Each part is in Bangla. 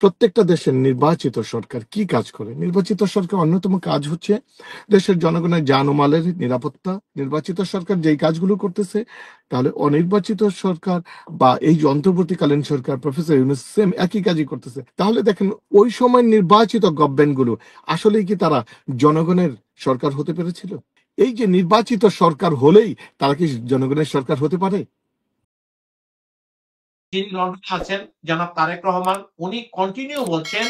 প্রত্যেকটা দেশের নির্বাচিত সরকার কি কাজ করে? নির্বাচিত সরকার অন্যতম কাজ হচ্ছে দেশের জনগণের জান ও মালের নিরাপত্তা। নির্বাচিত সরকার যেই কাজগুলো করতেছে, তাহলে অনির্বাচিত সরকার বা এই যে অন্তর্বর্তীকালীন সরকার প্রফেসর ইউনূস সেম একই কাজই করতেছে। তাহলে দেখেন ওই সময় নির্বাচিত গভর্নমেন্ট গুলো আসলেই কি তারা জনগণের সরকার হতে পেরেছিল? এই যে নির্বাচিত সরকার হলেই তারা কি জনগণের সরকার হতে পারে? যিনি লন্ডনে আছেন জনাব তারেক রহমান, উনি কন্টিনিউ বলছেন,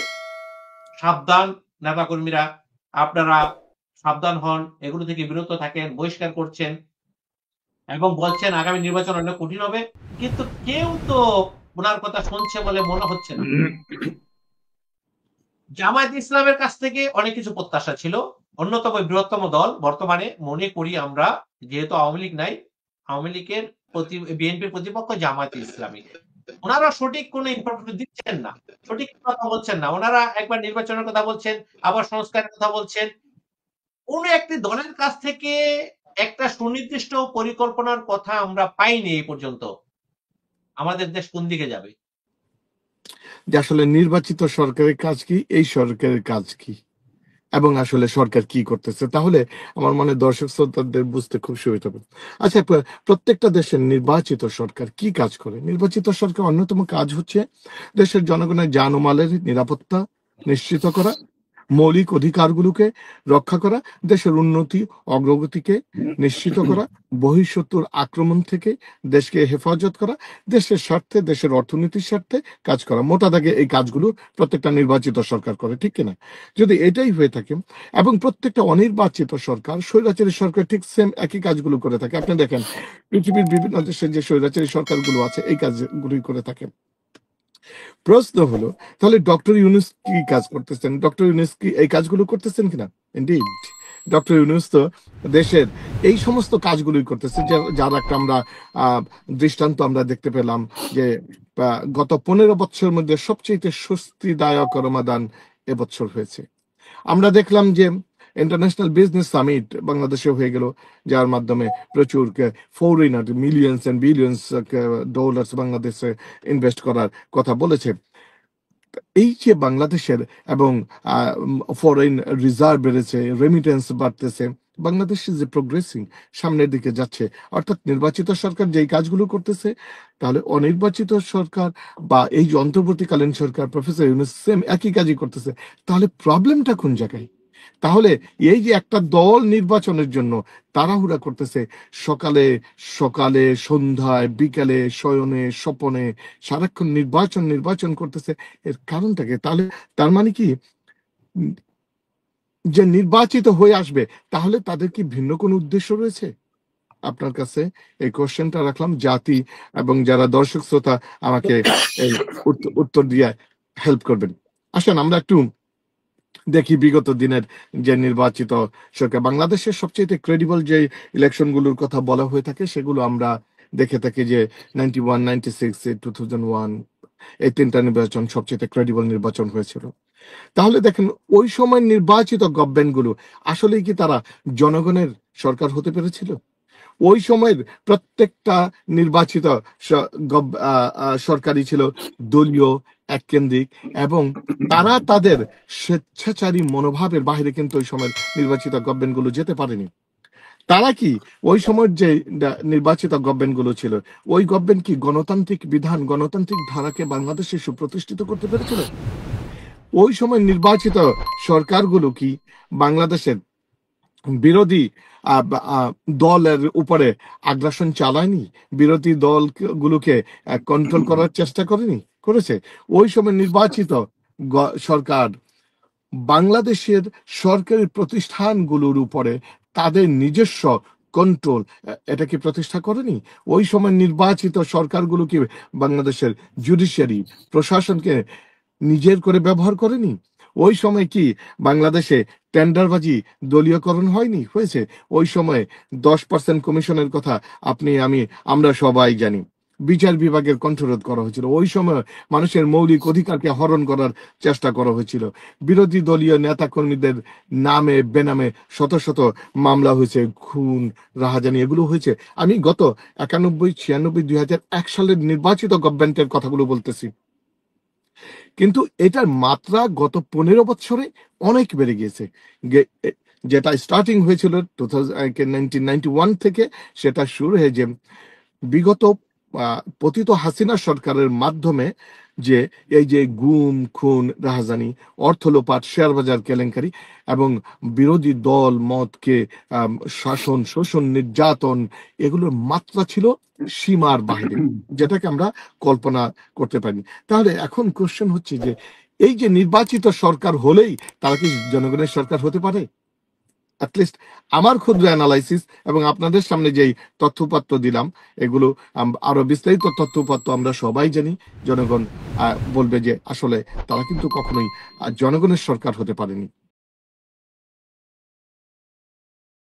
সাবধান নেতাকর্মীরা, আপনারা সাবধান হন, এগুলো থেকে বিরত থাকেন, বহিষ্কার করছেন এবং বলছেন আগামী নির্বাচন অনেক কঠিন হবে। কিন্তু কেউ তো উনার কথা শুনছে বলে মনে হচ্ছে না। জামায়াত ইসলামের কাছ থেকে অনেক কিছু প্রত্যাশা ছিল। অন্যতম বৃহত্তম দল বর্তমানে মনে করি আমরা, যেহেতু আওয়ামী লীগ নাই, আওয়ামী লীগের বিএনপির প্রতিপক্ষ জামায়াত ইসলামী। ওনারা সঠিক কোন ইনফরমেশন দিচ্ছেন না, সঠিক কথা বলছেন না। ওনারা একবার নির্বাচনের কথা বলছেন, আবার সংস্কারের কথা বলছেন। কোন একটি দলের কাছ থেকে একটা সুনির্দিষ্ট পরিকল্পনার কথা আমরা পাইনি এই পর্যন্ত। আমাদের দেশ কোন দিকে যাবে? যে আসলে নির্বাচিত সরকারের কাজ কি, এই সরকারের কাজ কি, এবং আসলে সরকার কি করতেছে, তাহলে আমার মনে হয় দর্শক শ্রোতাদের বুঝতে খুব সুবিধা হবে। আচ্ছা, প্রত্যেকটা দেশের নির্বাচিত সরকার কি কাজ করে? নির্বাচিত সরকার অন্যতম কাজ হচ্ছে দেশের জনগণের জান ও মালের নিরাপত্তা নিশ্চিত করা, মৌলিক অধিকারগুলোকে রক্ষা করা, দেশের উন্নতি অগ্রগতিকে নিশ্চিত করা, বহিঃশত্রুর আক্রমণ থেকে দেশকে হেফাজত করা, দেশের স্বার্থে, দেশের অর্থনীতির স্বার্থে কাজ করা। মোটা দাগে এই কাজগুলো প্রত্যেকটা নির্বাচিত সরকার করে, ঠিক কিনা? যদি এটাই হয়ে থাকে এবং প্রত্যেকটা অনির্বাচিত সরকার, স্বৈরাচারী সরকার ঠিক সেম একই কাজগুলো করে থাকে। আপনি দেখেন পৃথিবীর বিভিন্ন দেশে যে স্বৈরাচারী সরকারগুলো আছে এই কাজগুলোই করে থাকে। প্রশ্ন হলো, তাহলে ডক্টর ইউনূস কি কাজ করতেছেন? ডক্টর ইউনূস কি এই কাজগুলো করতেছেন কিনা? ইনডিড, ডক্টর ইউনূস তো দেশের এই সমস্ত কাজগুলোই করতেছে, যার একটা আমরা দৃষ্টান্ত আমরা দেখতে পেলাম যে গত 15 বছরের মধ্যে সবচেয়ে স্বস্তিদায়ক রমাদান এবছর হয়েছে। আমরা দেখলাম যে ইন্টারন্যাশনাল বিজনেস সামিট বাংলাদেশে হয়ে গেল, যার মাধ্যমে প্রচুর foreigner millions and billions dollars বাংলাদেশে ইনভেস্ট করার কথা বলেছে। এই যে বাংলাদেশের এবং ফরেন রিজার্ভ বেড়েছে, রেমিটেন্স বাড়তেছে, বাংলাদেশ যে প্রোগ্রেসিং সামনের দিকে যাচ্ছে, অর্থাৎ নির্বাচিত সরকার যেই কাজগুলো করতেছে, তাহলে অনির্বাচিত সরকার বা এই যে অন্তর্বর্তীকালীন সরকার প্রফেসর ইউনূস সেম একই কাজই করতেছে। তাহলে প্রবলেমটা কোন জায়গায়? তাহলে এই যে একটা দল নির্বাচনের জন্য তাড়াহুড়া করতেছে, সকালে সকালে সন্ধ্যায় বিকালে শয়নে স্বপনে সারাক্ষণ নির্বাচন নির্বাচন করতেছে, এর কারণটাকে? তাহলে তার মানে কি যে নির্বাচিত হয়ে আসবে, তাহলে তাদের কি ভিন্ন কোনো উদ্দেশ্য রয়েছে? আপনার কাছে এই কোশ্চেনটা রাখলাম, জাতি এবং যারা দর্শক শ্রোতা আমাকে এই উত্তর দিয়ে হেল্প করবেন। আসেন আমরা একটু দেখি বিগত দিনের যে নির্বাচিত সরকার, বাংলাদেশের সবচেয়ে ক্রেডিবল যে ইলেকশনগুলোর কথা বলা হয়ে থাকে সেগুলো আমরা দেখে থাকি, যে 91, 96, 2001, এই তিনটা নির্বাচন সবচেয়ে ক্রেডিবল নির্বাচন হয়েছিল। তাহলে দেখেন ওই সময় নির্বাচিত গভর্নমেন্ট গুলো আসলেই কি তারা জনগণের সরকার হতে পেরেছিল? ওই সময়ের প্রত্যেকটা নির্বাচিত সরকারই ছিল দলীয়, এককেন্দ্রিক, এবং তারা তাদের স্বেচ্ছাচারী মনোভাবের বাইরে কিন্তু ওই সময় নির্বাচিত গভর্নমেন্ট গুলো যেতে পারেনি। তারা কি ওই সময়ের যে নির্বাচিত গভর্নমেন্ট গুলো ছিল, ওই গভর্নমেন্ট কি গণতান্ত্রিক বিধান, গণতান্ত্রিক ধারাকে বাংলাদেশে সুপ্রতিষ্ঠিত করতে পেরেছিল? ওই সময় নির্বাচিত সরকারগুলো কি বাংলাদেশের বিরোধী দলের উপরে আগ্রাসন চালায়নি? বিরোধী দলগুলোকে কন্ট্রোল করার চেষ্টা করেনি? করেছে। ওই সময় নির্বাচিত সরকার বাংলাদেশের সরকারি প্রতিষ্ঠানগুলোর উপরে তাদের নিজস্ব কন্ট্রোল, এটা কি প্রতিষ্ঠা করেনি? ওই সময় নির্বাচিত সরকারগুলো কি বাংলাদেশের জুডিশিয়ারি প্রশাসনকে নিজের করে ব্যবহার করেনি? ওই সময় কি বাংলাদেশে টেন্ডারবাজি দলীয়করণ হয়নি? হয়েছে। ওই সময় 10% কমিশনের কথা আপনি আমি আমরা সবাই জানি। বিচার বিভাগের কণ্ঠরোধ করা হয়েছিল। ওই সময় মানুষের মৌলিক অধিকারকে হরণ করার চেষ্টা করা হয়েছিল। বিরোধী দলীয় নেতা কর্মীদের নামে বেনামে শত শত মামলা হয়েছে, খুন রাহাজানি এগুলো হয়েছে। আমি গত 91, 96, 2001 সালের নির্বাচিত গভর্নমেন্টের কথাগুলো বলতেছি। কিন্তু এটার মাত্রা গত 15 বছরে অনেক বেড়ে গিয়েছে। যেটা স্টার্টিং হয়েছিল 1991 থেকে, সেটা শুরু হয়ে যে বিগত পতিত হাসিনা সরকারের মাধ্যমে যে এই যে গুম খুন রাহাজানি, অর্থ লোপাট, শেয়ার বাজার কেলেঙ্কারি এবং বিরোধী দল মতকে শাসন শোষণ নির্যাতন, এগুলোর মাত্রা ছিল সীমার বাইরে, যেটাকে আমরা কল্পনা করতে পারিনি। তাহলে এখন কোশ্চেন হচ্ছে যে এই যে নির্বাচিত সরকার হলেই তারা কি জনগণের সরকার হতে পারে? অ্যাটলিস্ট আমার ক্ষুদ্র অ্যানালাইসিস এবং আপনাদের সামনে যেই তথ্যপত্র দিলাম, এগুলো আরো বিস্তারিত তথ্যপত্র আমরা সবাই জানি। জনগণ বলবে যে আসলে তারা কিন্তু কখনোই জনগণের সরকার হতে পারেনি।